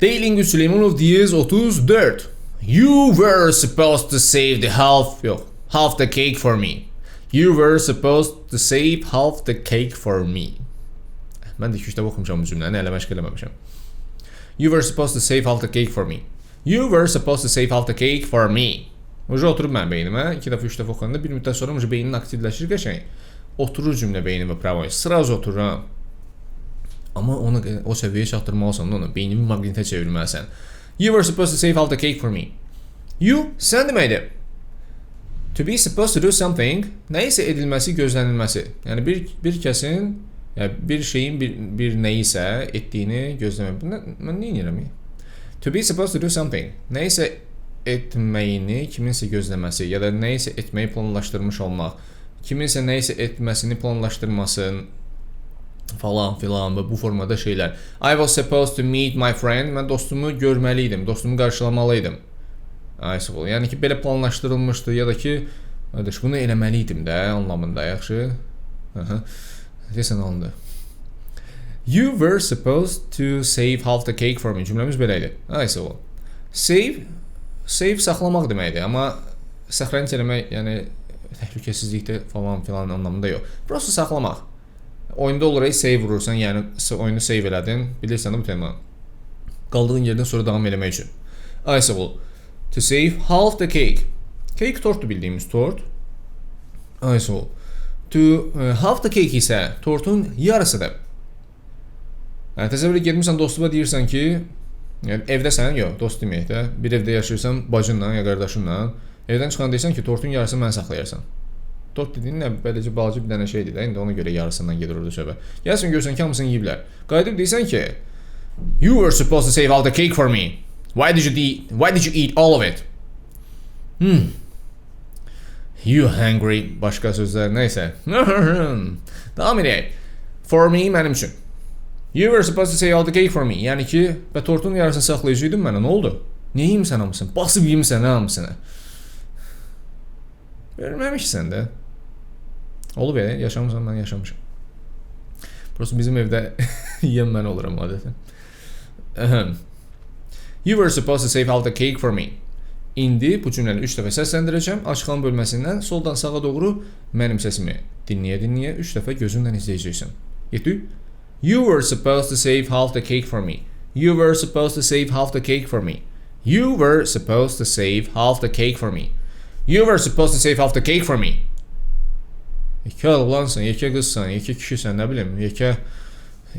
DailyEngwithSuleymanov diyez 34. You were supposed to save the half the cake for me. You were supposed to save half the cake for me. Mən də 2-3 dəfə oxumuşam bu cümləni, hələ məşq eləməmişəm. You were supposed to save half the cake for me. You were supposed to save half the cake for me. Oca oturub mənim beynimə, 2 dəfə 3 dəfə oxuyanda bir müddət sonra beynin aktivləşir qəşəng. Oturur cümlə beynimə pravoy. Sıraz otururam. Amma onu o səviyyəyə çatdırmalısan onu, beynimi maqnitə çevirməlisən. You were supposed to save half the cake for me. You sən deməkdir. To be supposed to do something, nəyisə edilməsi, gözlənilməsi. Yəni bir kəsin, bir şeyin bir nəyisə etdiyini gözləmək. Mən nə edirəm? To be supposed to do something, nəyisə etməyini kiminsə gözləməsi ya da nəyisə etməyi planlaşdırmış olmaq, kiminsə nəyisə etməsini planlaşdırmasın falan filan və bu formada şeylər. I was supposed to meet my friend, mən dostumu görməliydim, dostumu qarşılamalıydım. Yəni ki, belə planlaşdırılmışdı ya da ki, bunu eləməliydim də anlamında, yaxşı? Desən alındı. You were supposed to save half the cake for me. Cümləmiz belə idi. Save saxlamaq deməkdir, amma səxrənic eləmək, yəni təhlükəsizlikdə falan filan anlamında yox. Prosto saxlamaq. Oyunda olur, save vurursan, yəni oyunu save elədin, bilirsən də bu tema. Qaldığın yerdən sonra davam eləmək üçün. To save half the cake. Cake tortdur bildiyimiz tort. To half the cake isə tortun yarısıdır. Yəni təsəvvür getmirsən dostuna deyirsən ki, yəni evdəsən, yox, dost deməyək də, bir evdə yaşayırsan bacınla ya qardaşınla, evdən çıxan deyirsən ki, tortun yarısını mən saxlayarsan. Tort dediyin nə, beləcə balaca bir dənə şeydir də, indi ona görə yarısından gedir orada söhbət. Gəlsin görsən ki, hamısını yeyiblər. Qayıdıb deyirsən ki, you were supposed to save all the cake for me. Why did you eat all of it? You hungry, başqa sözlər, neysə. Davam edək. For me, mənim üçün. You were supposed to save all the cake for me. Yəni ki, tortun yarısını saxlayıcıydın mənə, nə oldu? Nə yiyimsən hamısını? Basıb yiyimsən hamısını. Verməmişsən də. Olub yaşamısan, mən yaşamışam. Prosto bizim evdə yiyən mən oluram adətən. You were supposed to save all the cake for me. İndi bu cümləni 3 dəfə səsləndirəcəm. Açıqlama bölməsindən soldan sağa doğru mənim səsimi dinləyə 3 dəfə gözünlə izləyəcəksən. Getdik. You were supposed to save half the cake for me. You were supposed to save half the cake for me. You were supposed to save half the cake for me. You were supposed to save half the cake for me. Yekə oğlansan, yekə qızsan, yekə kişisən, nə bilim, yekə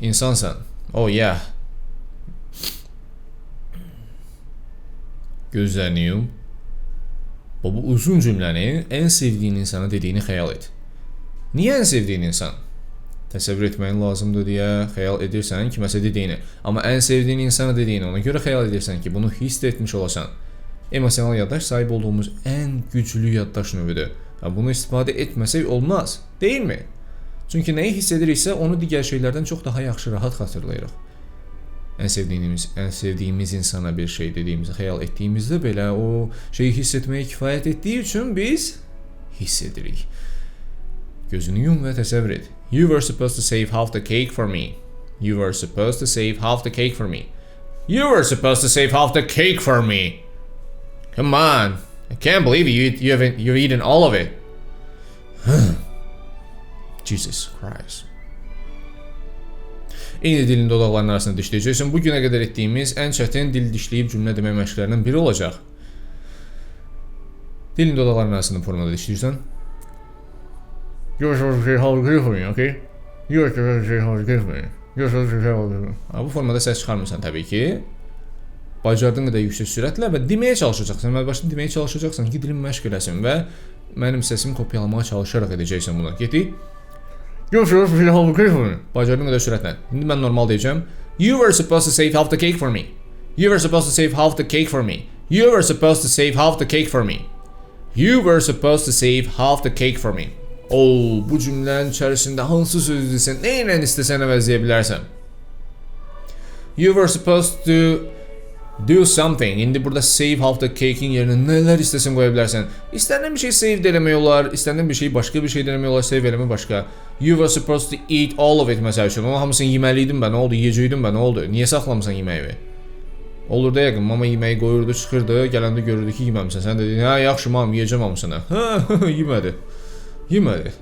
insansan. Oh yeah. Gözləniyim. Bu uzun cümləni ən sevdiyin insana dediyini xəyal et. Niyə ən sevdiyin insan? Təsəvvür etməyin lazımdır deyə xəyal edirsən kiməsə dediyini. Amma ən sevdiyin insana dediyini ona görə xəyal edirsən ki, bunu hiss etmiş olasan. Emosional yaddaş sahib olduğumuz ən güclü yaddaş növüdür. Bunu istifadə etməsək olmaz, deyilmi? Çünki nəyi hiss ediriksə, onu digər şeylərdən çox daha yaxşı, rahat xatırlayırıq. Ən sevdiyimiz insana bir şey dediyimizi xəyal etdiyimizdə belə o şeyi hiss etməyə kifayət etdiyi üçün biz hiss edirik. Gözünü yum və təsəvvür et. You were supposed to save half the cake for me. You were supposed to save half the cake for me. You were supposed to save half the cake for me. Come on. I can't believe you've eaten all of it. Jesus Christ. Eyni dilin dodaqlarının arasında dişləyəcəksən. Bu günə qədər etdiyimiz ən çətin dil dişləyib cümlə demək məşqlərindən biri olacaq. Dilin dodaqlarının arasında formada dişləyirsən. You were supposed to save half the cake for me, okay? You were supposed to save half the cake for me. You were supposed to save half the cake for me. Bu formada səs çıxarmırsan təbii ki. Bacardığın qədər yüksək sürətlə və deməyə çalışacaqsan. Başda deməyə çalışacaqsan ki, dilin məşq eləsin və mənim səsimi kopyalamağa çalışaraq edəcəksən bunu. Getdik. You were supposed to save half the cake for me. Bacardığın qədər sürətlə. İndi mən normal deyəcəm. You were supposed to save half the cake for me. You were supposed to save half the cake for me. You were supposed to save half the cake for me. You were supposed to save half the cake for me. Bu cümlənin içərisində hansı sözü desən, nə ilə istəsən əvəzləyə bilərsən. You were supposed to do something. İndi burada save half the cake'in yerinə nələr istəsən qoya bilərsən. İstənilən bir şey save eləmək olar, istənilən bir şey başqa bir şey eləmək olar, save eləmək başqa. You were supposed to eat all of it məsəl üçün. Onun hamısını yeməliydim bə, nə oldu? Yeyəcəkdim bə, nə oldu? Niyə saxlamısan yeməyi? Olur da yəqin mama yeməyi qoyurdu, çıxırdı, gələndə görürdü ki, yeməmisən. Sən dedin, hə, yaxşı mam, yeyəcəm hamısını. Hə, yemədi. Yemədi.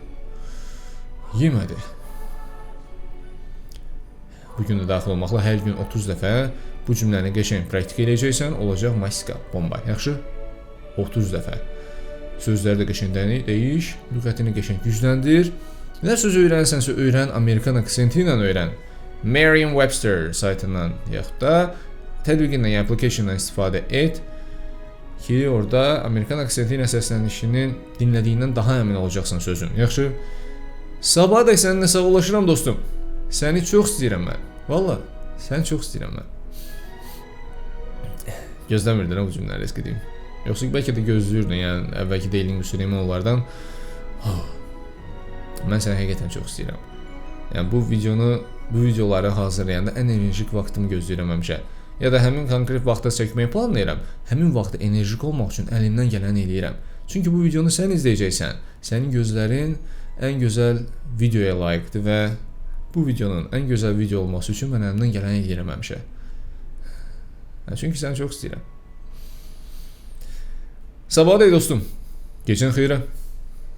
Yemədi. Bugün də daxil olmaqla hər gün 30 dəfə bu cümləni qəşəng praktik edəcəksən, olacaq masika, bomba. Yaxşı? 30 dəfə. Sözləri də qəşəng deyiş, lüğətini qəşəng gücləndir. Nə söz öyrənsənsə öyrən, Amerikan aksenti ilə öyrən. Merriam-Webster saytından yaxud da tətbiqindən, yəni applicationdan istifadə et ki, orada Amerikan aksenti ilə səslənişinin dinlədiyindən daha əmin olacaqsan sözün. Yaxşı? Sabah da səninlə sağollaşıram dostum. Səni çox istəyirəm mən. Valla, səni çox istəyirəm mən. Gözləmirdim bu cümlələri eskidiyim. Yoxsa bəlkə də gözləyirdin, yəni əvvəlki DailyEngwithSuleymanovlardan. Mən səni həqiqətən çox istəyirəm. Yəni bu videoları hazırlayanda ən enerjik vaxtımı gözləyirəm həmişə. Ya da həmin konkret vaxtda çəkməyi planlayıram. Həmin vaxtda enerjik olmaq üçün əlimdən gələni eləyirəm. Çünki bu videonu sən izləyəcəksən. Sənin gözlərin ən gözəl videoya layiqdir və bu videonun ən gözəl video olması üçün mən əlimdən gələni eləyirəm həmişə. Çünki səni çox istəyirəm. Sabah da dostum. Gecən xeyrə.